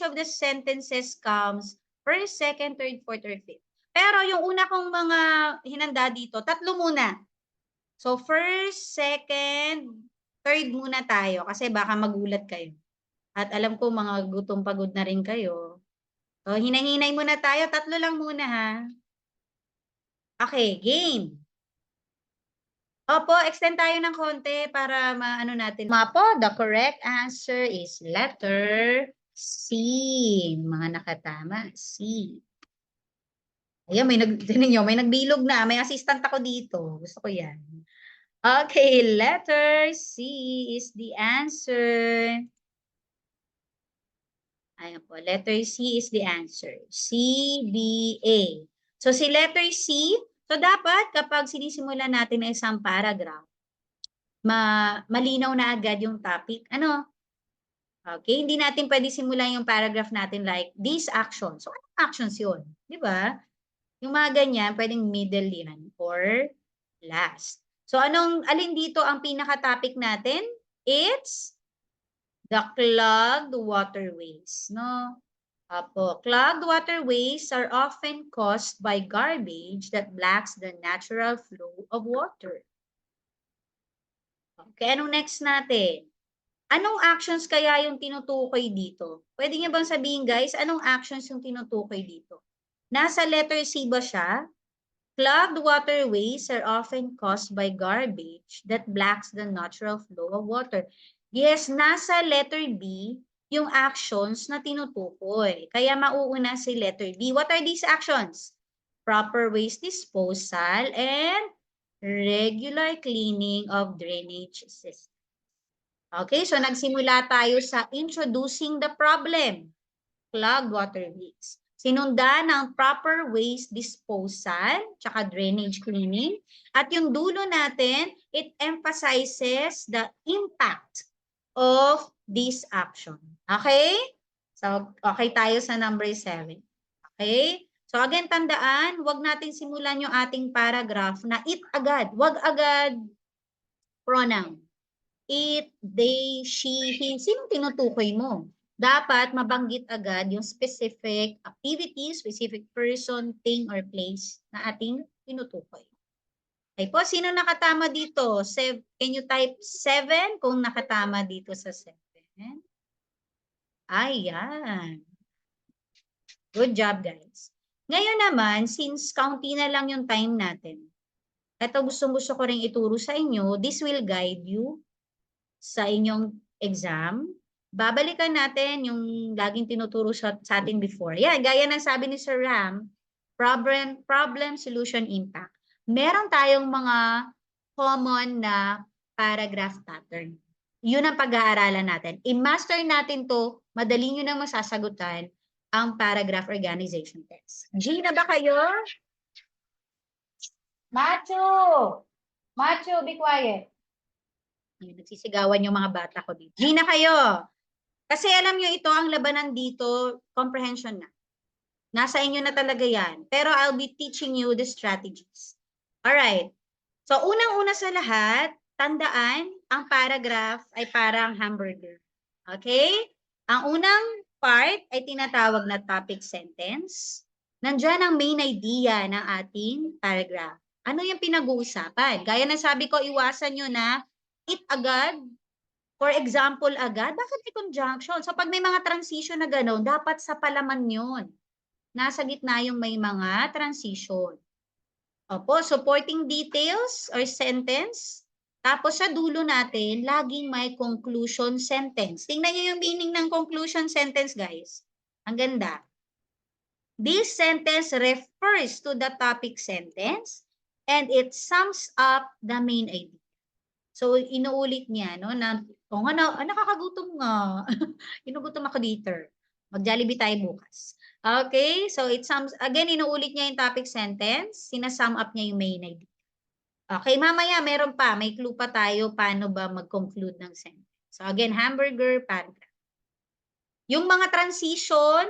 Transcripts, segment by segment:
of the sentences comes first, second, third, fourth, or fifth. Pero yung una kong mga hinanda dito, tatlo muna. So, first, second, third muna tayo kasi baka magulat kayo. At alam ko mga gutom pagod na rin kayo. So, hinay-hinay muna tayo. Tatlo lang muna ha. Okay, game. Opo, extend tayo ng konti para maano natin. Mapo, the correct answer is letter C. Mga nakatama, C. Ayan, may nagbilog na. May assistant ako dito. Gusto ko yan. Okay, letter C is the answer. Ayan po, letter C is the answer. C, B, A. So, si letter C, so dapat kapag sinisimulan natin ang isang paragraph, malinaw na agad yung topic. Ano? Okay, hindi natin pwede simulan yung paragraph natin like, these actions. So, anong actions yun? Di ba? Yung mga ganyan, pwedeng middle yan or last. So, alin dito ang pinaka-topic natin? It's the clogged waterways, no? Apo, clogged waterways are often caused by garbage that blocks the natural flow of water. Okay, anong next natin? Anong actions kaya yung tinutukoy dito? Pwede niyo bang sabihin, guys, anong actions yung tinutukoy dito? Nasa letter C ba siya? Clogged waterways are often caused by garbage that blocks the natural flow of water. Yes, nasa letter B yung actions na tinutukoy. Kaya mauuna si letter B. What are these actions? Proper waste disposal and regular cleaning of drainage system. Okay, so nagsimula tayo sa introducing the problem, clogged waterways. Sinundan ng proper waste disposal, tsaka drainage cleaning. At yung dulo natin, it emphasizes the impact of this action. Okay? So, okay tayo sa number 7. Okay? So, again, tandaan, huwag natin simulan yung ating paragraph na it agad. Huwag agad pronoun. It, they, she, he. Sino tinutukoy mo? Dapat mabanggit agad yung specific activity, specific person, thing, or place na ating tinutukoy. Okay po, sino nakatama dito? Can you type 7 kung nakatama dito sa 7? Ayan. Good job, guys. Ngayon naman, since kaunti na lang yung time natin, ito gustong-gusto ko rin ituro sa inyo, this will guide you sa inyong exam. Babalikan natin yung laging tinuturo sa atin before. Yan, gaya ng sabi ni Sir Ram, problem, solution, impact. Meron tayong mga common na paragraph pattern. Yun ang pag-aaralan natin. I-master natin to, madali nyo nang masasagutan ang paragraph organization test. G na ba kayo? Macho, be quiet. Nagsisigawan yung mga bata ko dito. Di na kayo. Kasi alam nyo ito, ang labanan dito, comprehension na. Nasa inyo na talaga yan. Pero I'll be teaching you the strategies. Alright. So, unang-una sa lahat, tandaan, ang paragraph ay parang hamburger. Okay? Ang unang part ay tinatawag na topic sentence. Nandiyan ang main idea ng ating paragraph. Ano yung pinag-uusapan? Gaya na sabi ko, iwasan nyo na it agad. For example, agad. Bakit may conjunction? So, pag may mga transition na gano'n, dapat sa palaman yun. Nasa gitna yung may mga transition. Opo, supporting details or sentence. Tapos sa dulo natin, laging may conclusion sentence. Tingnan niyo yung meaning ng conclusion sentence, guys. Ang ganda. This sentence refers to the topic sentence and it sums up the main idea. So, inuulit niya, no, na, oh, nakakagutom nga. Inugutom ako dito. Mag-Jollibee tayo bukas. Okay, so it sums, again, inuulit niya yung topic sentence, sinasum up niya yung main idea. Okay, mamaya meron pa, may clue pa tayo paano ba mag-conclude ng sentence. So again, hamburger, paragraph. Yung mga transition,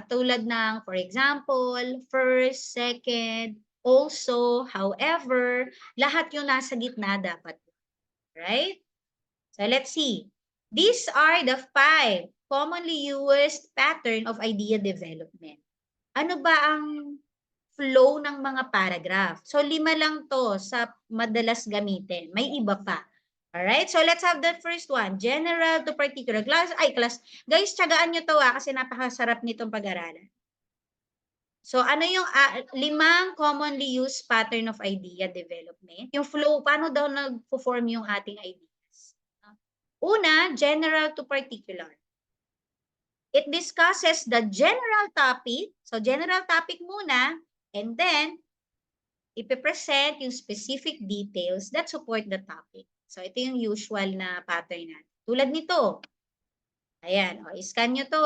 tulad ng, for example, first, second, also, however, lahat yung nasa gitna dapat. Right? So let's see. These are the 5 commonly used pattern of idea development. Ano ba ang flow ng mga paragraph? So, 5 lang to sa madalas gamitin. May iba pa. Alright? So, let's have the first one. General to particular. Class. Guys, tiyagaan nyo to kasi napakasarap nitong pag-aralan. So, ano yung 5 commonly used pattern of idea development? Yung flow, paano daw nag-form yung ating ideas? Una, general to particular. It discusses the general topic. So, general topic muna. And then, ipipresent yung specific details that support the topic. So, ito yung usual na pattern natin. Tulad nito. Ayan. O, scan nyo to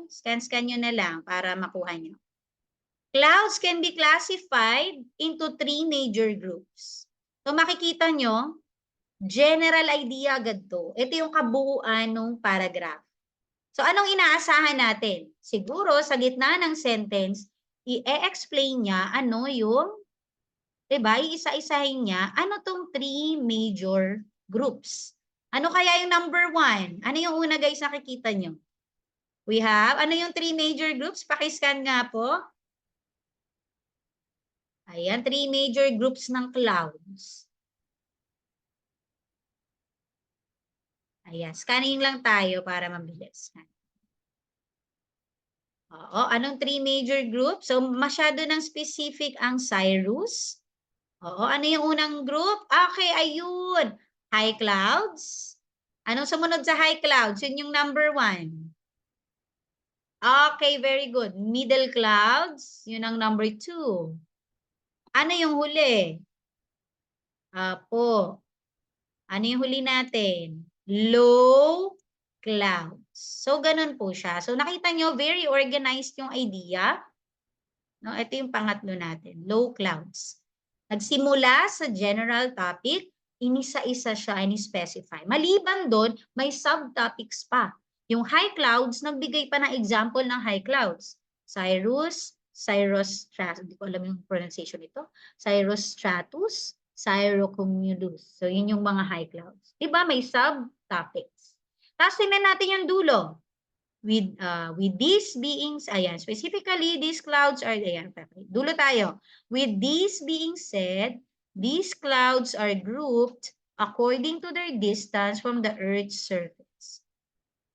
Scan nyo na lang para makuha nyo. Clouds can be classified into 3 major groups. So, makikita nyo, general idea agad to. Ito yung kabuuan ng paragraph. So, anong inaasahan natin? Siguro, sa gitna ng sentence, i-explain niya ano yung, diba, iisa-isahin niya, ano tong 3 major groups. Ano kaya yung number 1? Ano yung una, guys, nakikita nyo? We have, ano yung 3 major groups? Pakiscan nga po. Ayan, 3 major groups ng clouds. Ayan, scanning lang tayo para mabilis. Oo, anong 3 major groups? So, masyado ng specific ang cirrus. Oo, ano yung unang group? Okay, ayun. High clouds. Anong sumunod sa high clouds? Yun yung number 1. Okay, very good. Middle clouds. Yun ang number 2. Ano yung huli? Apo. Ano yung huli natin? Low clouds. So, ganun po siya. So, nakita nyo, very organized yung idea. No, ito yung pangatlo natin, low clouds. Nagsimula sa general topic, inisa-isa siya, ini-specify. Maliban doon, may subtopics pa. Yung high clouds, nagbigay pa ng example ng high clouds. Cirrus stratus, hindi ko alam yung pronunciation nito. Cirrus stratus, cirrocumulus. So, yun yung mga high clouds. Diba? May subtopics. Tapos, tingnan natin yung dulo. With these beings, ayan, specifically, these clouds are, ayan, dulo tayo. With this being said, these clouds are grouped according to their distance from the Earth's surface.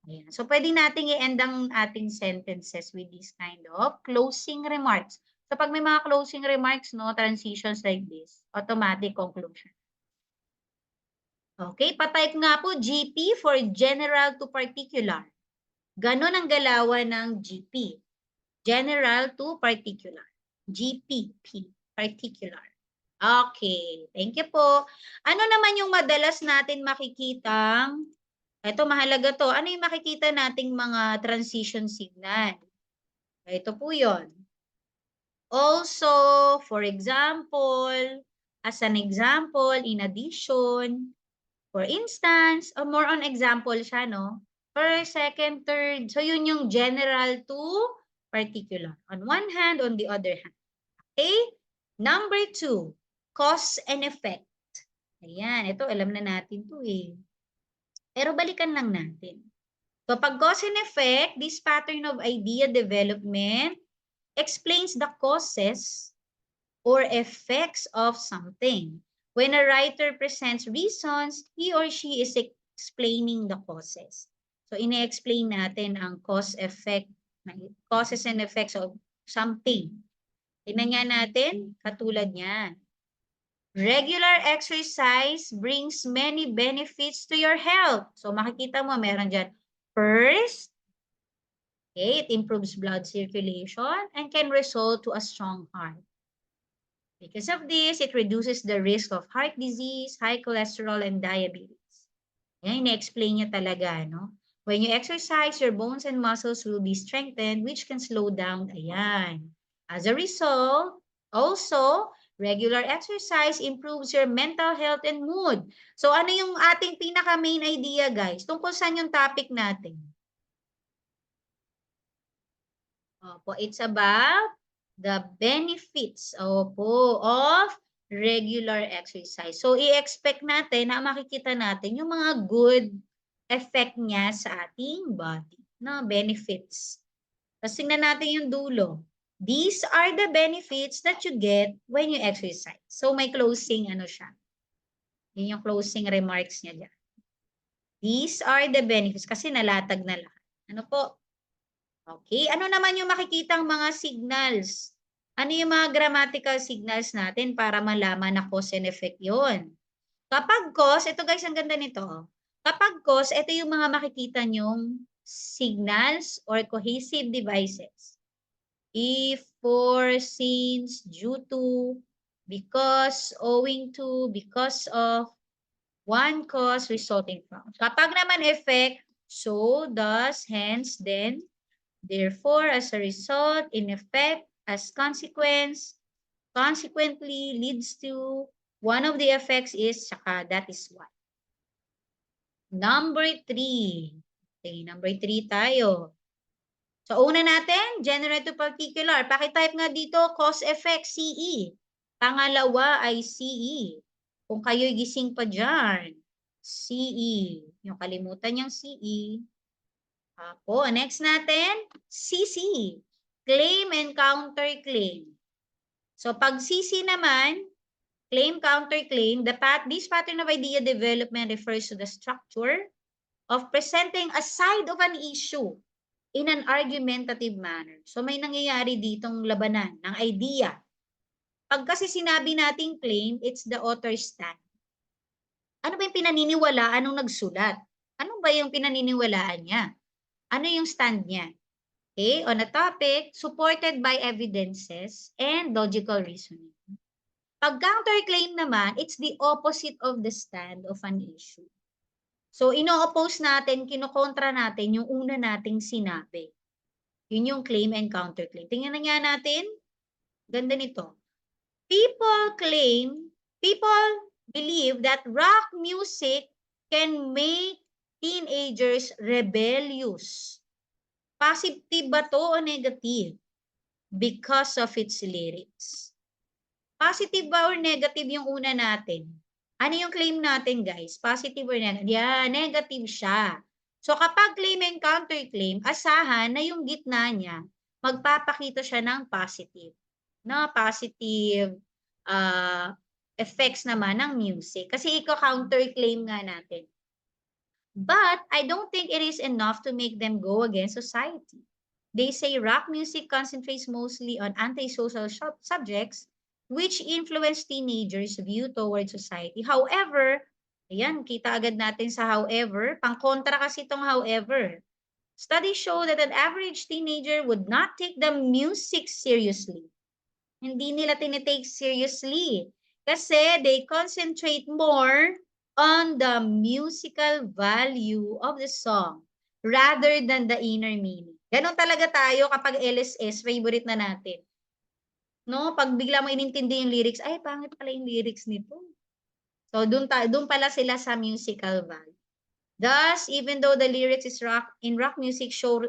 Ayan. So, pwede nating i-end ang ating sentences with this kind of closing remarks. So, pag may mga closing remarks, no, transitions like this, automatic conclusion. Okay, patype nga po GP for general to particular. Ganon ang galawan ng GP. General to particular. GPP, particular. Okay, thank you po. Ano naman yung madalas natin makikitang, ito mahalaga to, ano yung makikita nating mga transition signal? Ito po yon. Also, for example, as an example, in addition, for instance, or more on example siya, no? First, second, third. So, yun yung general to particular. On one hand, on the other hand. Okay? Number 2, cause and effect. Ayan, ito alam na natin to eh. Pero balikan lang natin. So, pag cause and effect, this pattern of idea development explains the causes or effects of something. When a writer presents reasons, he or she is explaining the causes. So, ine-explain natin ang causes and effects of something. Tingnan nga natin, katulad niyan. Regular exercise brings many benefits to your health. So, makikita mo, meron dyan. First, okay, it improves blood circulation and can result to a strong heart. Because of this, it reduces the risk of heart disease, high cholesterol, and diabetes. Yan, ina-explain niya talaga, no? When you exercise, your bones and muscles will be strengthened, which can slow down. Ayan. As a result, also, regular exercise improves your mental health and mood. So, ano yung ating pinaka-main idea, guys? Tungkol saan yung topic natin? Opo, it's about the benefits, opo, of regular exercise. So, i-expect natin na makikita natin yung mga good effect niya sa ating body. No, benefits. Tapos tingnan natin yung dulo. These are the benefits that you get when you exercise. So may closing ano siya. Yun yung closing remarks niya dyan. These are the benefits kasi nalatag na lahat. Ano po? Okay. Ano naman yung makikitang mga signals? Ano yung mga grammatical signals natin para malaman na cause and effect yun? Kapag cause, ito guys, ang ganda nito. Kapag cause, ito yung mga makikita nyong signals or cohesive devices. If, for, since, due to, because, owing to, because of, one cause resulting from. Kapag naman effect, so, thus, hence, then, therefore, as a result, in effect, as consequence, consequently, leads to, one of the effects is, saka that is why. Number 3. Okay, number 3 tayo. So, una natin, general to particular. Pakitype nga dito, cause effect, CE. Pangalawa ay CE. Kung kayo'y gising pa dyan, CE. Yung kalimutan niyang CE. Ako, next natin, CC. Claim and counterclaim. So, pag CC naman, claim, counterclaim, this pattern of idea development refers to the structure of presenting a side of an issue in an argumentative manner. So may nangyayari ditong labanan ng idea. Pag kasi sinabi nating claim, it's the author's stand. Ano ba yung pinaniniwalaan nung nagsulat? Ano ba yung pinaniniwalaan niya? Ano yung stand niya? Okay, on a topic supported by evidences and logical reasoning. Pag counterclaim naman, it's the opposite of the stand of an issue. So, ino-oppose natin, kinokontra natin yung una nating sinabi. Yun yung claim and counterclaim. Tingnan na nga natin. Ganda nito. People believe that rock music can make teenagers rebellious. Positive ba to o negative? Because of its lyrics. Positive ba or negative yung una natin? Ano yung claim natin, guys? Positive or negative? Yeah, negative siya. So, kapag claim and counterclaim, asahan na yung gitna niya, magpapakita siya ng positive. No, positive effects naman ng music. Kasi iko-counterclaim nga natin. But, I don't think it is enough to make them go against society. They say rock music concentrates mostly on antisocial subjects which influence teenagers' view towards society. However, ayan, kita agad natin sa however, pang-kontra kasi itong however. Studies show that an average teenager would not take the music seriously. Hindi nila tinitake seriously kasi they concentrate more on the musical value of the song rather than the inner meaning. Ganon talaga tayo kapag LSS, favorite na natin. No, pag bigla mo inintindi yung lyrics, ay pangit pala yung lyrics nito. So doon pala sila sa musical value. Thus, even though the lyrics is in rock music show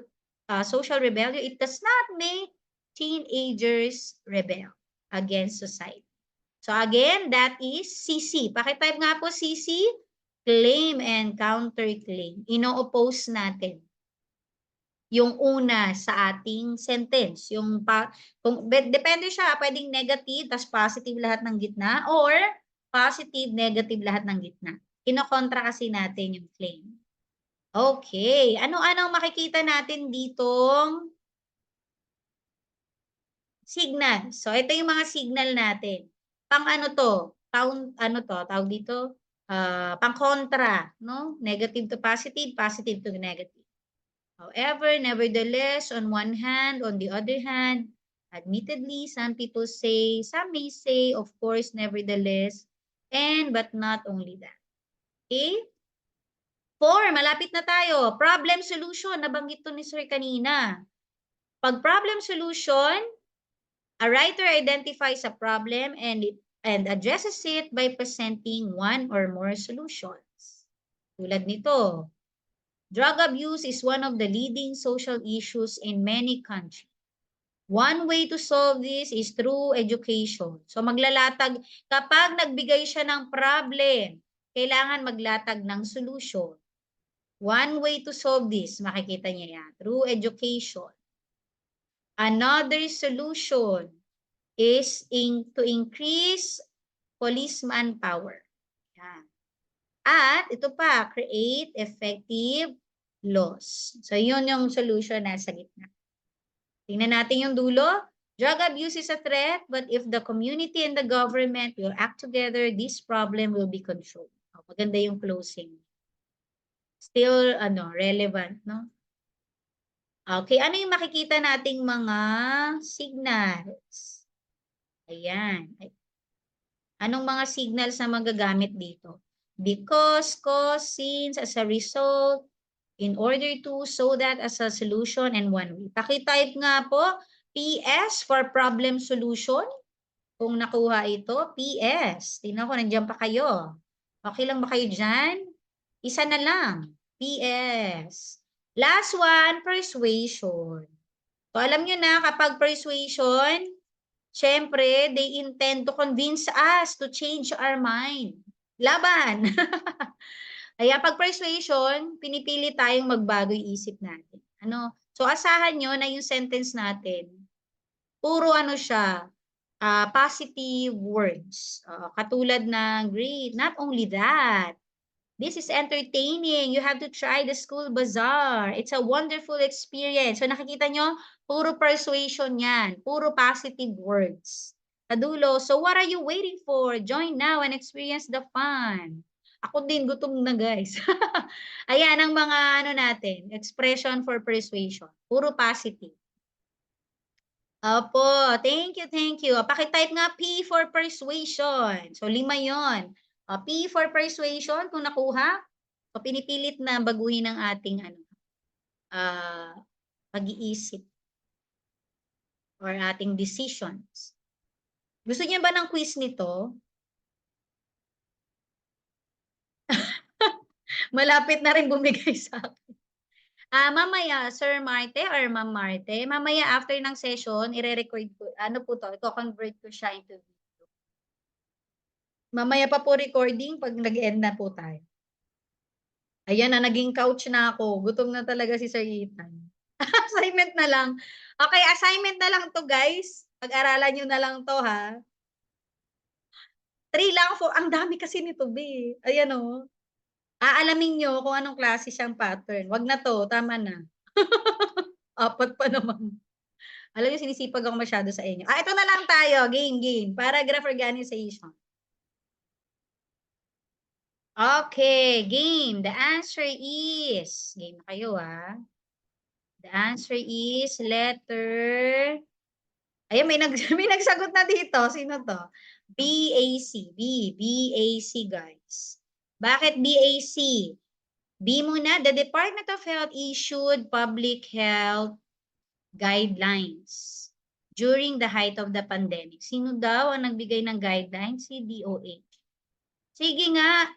social rebellion, it does not make teenagers rebel against society. So again, that is CC. Pakitype nga po CC, claim and counterclaim. Ino-oppose natin yung una sa ating sentence. Depende siya, pwedeng negative, tas positive lahat ng gitna, or positive, negative lahat ng gitna. Kinokontra kasi natin yung claim. Okay, ano-ano makikita natin ditong signal? So, ito yung mga signal natin. Pang ano to? Tawag dito? Pang kontra, no? Negative to positive, positive to negative. However, nevertheless, on one hand, on the other hand, admittedly, some may say, of course, nevertheless, and but not only that. Okay? 4, malapit na tayo. Problem solution, nabanggit to ni Sir kanina. Pag problem solution, a writer identifies a problem and addresses it by presenting one or more solutions. Tulad nito, drug abuse is one of the leading social issues in many countries. One way to solve this is through education. So maglalatag, kapag nagbigay siya ng problem, kailangan maglatag ng solution. One way to solve this, makikita niya yan, through education. Another solution is to increase police manpower. Yan. At ito pa, create effective laws. So yun yung solution nasa gitna. Tingnan natin yung dulo. Drug abuse is a threat, but if the community and the government will act together, this problem will be controlled. Oh, maganda yung closing. Still, relevant, no? Okay, ano yung makikita nating mga signals? Ayan. Anong mga signals na magagamit dito? Because, cause, since, as a result, in order to, so that, as a solution, and one way. Pakitype nga po, PS for problem solution. Kung nakuha ito, PS. Tingnan ko, nandiyan pa kayo. Okay lang ba kayo dyan? Isa na lang. PS. Last one, persuasion. So, alam nyo na, kapag persuasion, syempre, they intend to convince us to change our mind. Laban. Kaya pag persuasion, pinipili tayong magbago yung isip natin. So, asahan nyo na yung sentence natin, puro siya, positive words. Katulad ng great. Not only that, this is entertaining. You have to try the school bazaar. It's a wonderful experience. So nakikita nyo, puro persuasion yan. Puro positive words. Kadulo, so what are you waiting for? Join now and experience the fun. Ako din, gutom na guys. Ayan ang mga natin, expression for persuasion. Puro positive. Opo, thank you, thank you. Pakitype nga P for persuasion. So 5 yon. P for persuasion, kung nakuha, so pinipilit na baguhin ang ating pag-iisip or ating decisions. Gusto niyo ba ng quiz nito? Malapit na rin bumigay sa akin. Mamaya, Sir Marte or Ma'am Marte, mamaya after ng session, ire-record ko, i-convert ko siya into video. Mamaya pa po recording pag nag-end na po tayo. Ayan na, naging couch na ako. Gutom na talaga si Sir Ethan. Assignment na lang. Okay, assignment na lang to guys. Pag-aralan nyo na lang to ha. 3 lang po. Ang dami kasi nito, B. Ayan o. Aalamin nyo kung anong klase siyang pattern. Wag na to, tama na. 4 pa naman. Alam niyo, sinisipag ako masyado sa inyo. Ito na lang tayo. Game. Paragraph organization. Okay, game. The answer is, game na kayo ha. The answer is letter, ayun, may nagsagot na dito. Sino to? BAC. BAC guys. Bakit BAC? B muna, the Department of Health issued public health guidelines during the height of the pandemic. Sino daw ang nagbigay ng guidelines? Si DOH. Sige nga.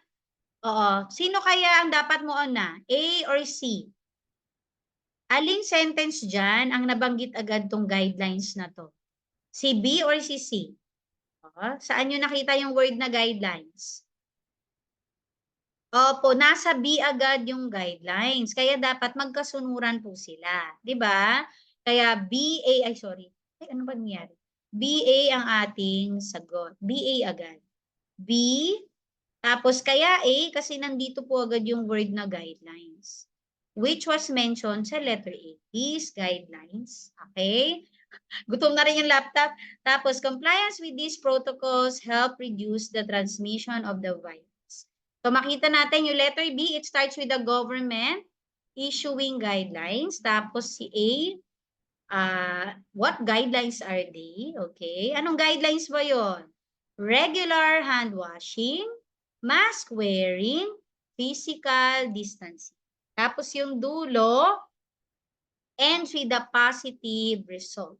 Oo. Sino kaya ang dapat mo na? A or C? Aling sentence dyan ang nabanggit agad tong guidelines na to? Si B or si C? Saan nyo nakita yung word na guidelines? Opo, nasa B agad yung guidelines. Kaya dapat magkasunuran po sila. 'Di ba? Kaya BA, ano ba nangyari? BA ang ating sagot. BA agad. B, tapos kaya A kasi nandito po agad yung word na guidelines. Which was mentioned sa letter A. These guidelines. Okay? Gutom na rin yung laptop. Tapos, compliance with these protocols help reduce the transmission of the virus. So, makita natin yung letter B, it starts with the government issuing guidelines. Tapos, si A, what guidelines are they? Okay. Anong guidelines ba yon? Regular hand washing, mask wearing, physical distancing. Tapos, yung dulo, ends with a positive result.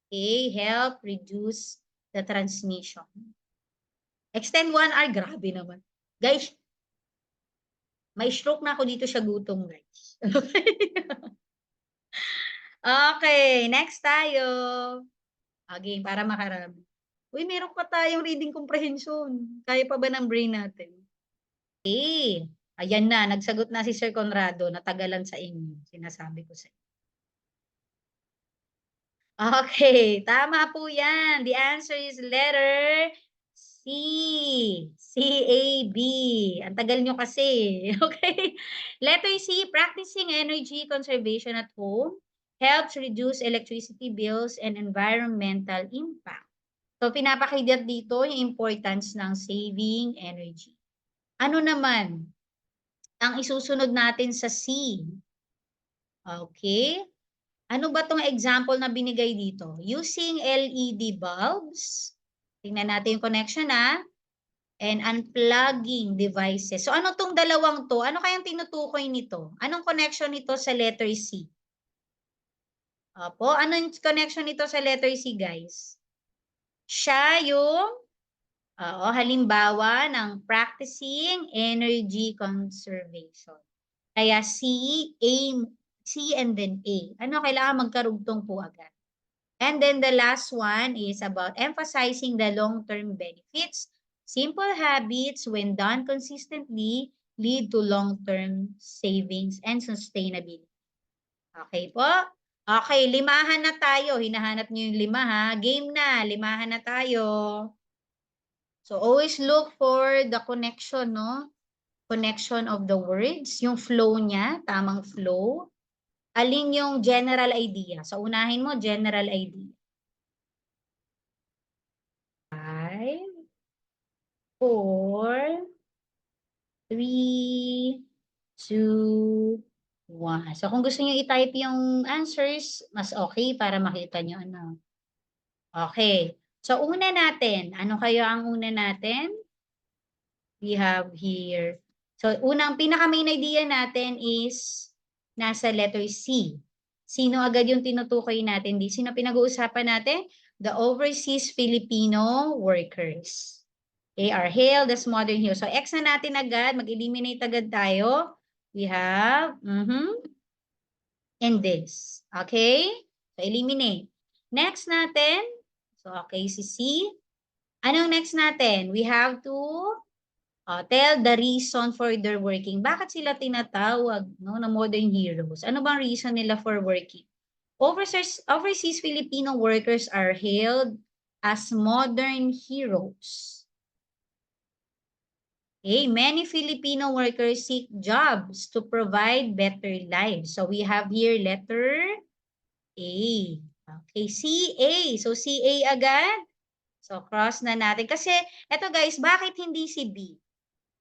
Okay, help reduce the transmission. Extend 1 hour, grabe naman. Guys, may stroke na ako dito sa gutom, guys. Okay, next tayo. Okay, para makarami. Uy, meron pa tayong reading comprehension. Kaya pa ba ng brain natin? Okay. Ayan na, nagsagot na si Sir Conrado, natagalan sa inyo, sinasabi ko sa inyo. Okay, tama po yan. The answer is letter C. C-A-B. Ang tagal nyo kasi. Okay. Letter C, practicing energy conservation at home helps reduce electricity bills and environmental impact. So, pinapakita dito yung importance ng saving energy. Ano naman ang isusunod natin sa C? Okay. Ano ba tong example na binigay dito? Using LED bulbs. Tingnan natin yung connection and unplugging devices. So ano tong dalawang to? Ano kayang tinutukoy nito? Anong connection nito sa letter C? Opo, anong connection nito sa letter C, guys? Siya yung halimbawa ng practicing energy conservation. Kaya C and then A. Ano, kailangan magkarugtong po agad. And then the last one is about emphasizing the long-term benefits. Simple habits, when done consistently, lead to long-term savings and sustainability. Okay po? Okay, limahan na tayo. Hinahanap niyo yung lima ha. Game na, limahan na tayo. So always look for the connection, no? Connection of the words, yung flow niya, tamang flow. Alin yung general idea? So unahin mo, general idea. 5, 4, 3, 2, 1. So kung gusto niyo i-type yung answers, mas okay para makita niyo ano. Okay. So una natin, ano kayo ang una natin? We have here. So unang pinaka-main idea natin is nasa letter C. Sino agad yung tinutukoy natin? Sino pinag-uusapan natin? The overseas Filipino workers. They are hailed as modern heroes. So, X na natin agad. Mag-eliminate agad tayo. We have, and this. Okay? So, eliminate. Next natin. So, okay, si C. Anong next natin? We have to tell the reason for their working. Bakit sila tinatawag na modern heroes? Ano bang reason nila for working? Overseas Filipino workers are hailed as modern heroes. Okay, many Filipino workers seek jobs to provide better lives. So we have here letter A. Okay, CA. So CA agad. So cross na natin. Kasi eto guys, bakit hindi si B?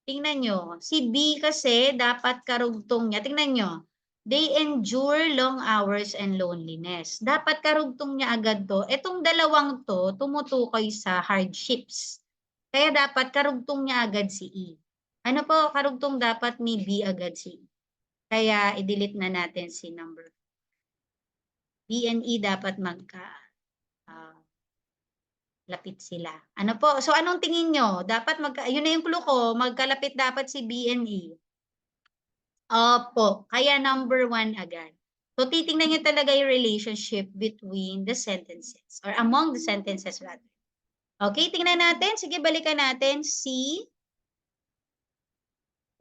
Tingnan nyo. Si B kasi dapat karugtong niya. Tingnan nyo. They endure long hours and loneliness. Dapat karugtong niya agad to. Etong dalawang to, tumutukoy sa hardships. Kaya dapat karugtong niya agad si E. Ano po, karugtong dapat ni B agad si E. Kaya i-delete na natin si number. B and E dapat lapit sila. Ano po? So anong tingin nyo? Dapat yun na yung clue ko, magkalapit dapat si B and E. Opo, kaya number 1 agad. So titingnan nyo talaga yung relationship between the sentences or among the sentences rather. Okay, tingnan natin. Sige, balikan natin. C.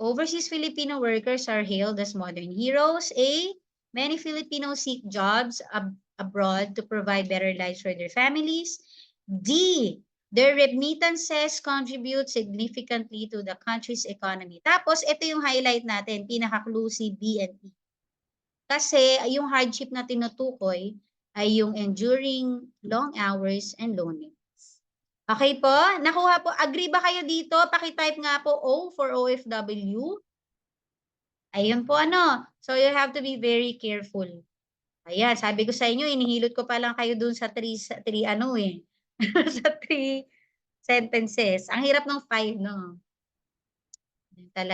Overseas Filipino workers are hailed as modern heroes. A. Many Filipinos seek jobs abroad to provide better lives for their families. D. Their remittances contribute significantly to the country's economy. Tapos, ito yung highlight natin, pinaka-clue si B and E. Kasi yung hardship na tinutukoy ay yung enduring long hours and loneliness. Okay po? Nakuha po. Agree ba kayo dito? Paki-type nga po O for OFW. Ayun po ano. So you have to be very careful. Ayan, sabi ko sa inyo, inihilot ko pa lang kayo dun sa 3 ano eh. Sa 3 sentences. Ang hirap ng 5, no? Talaga.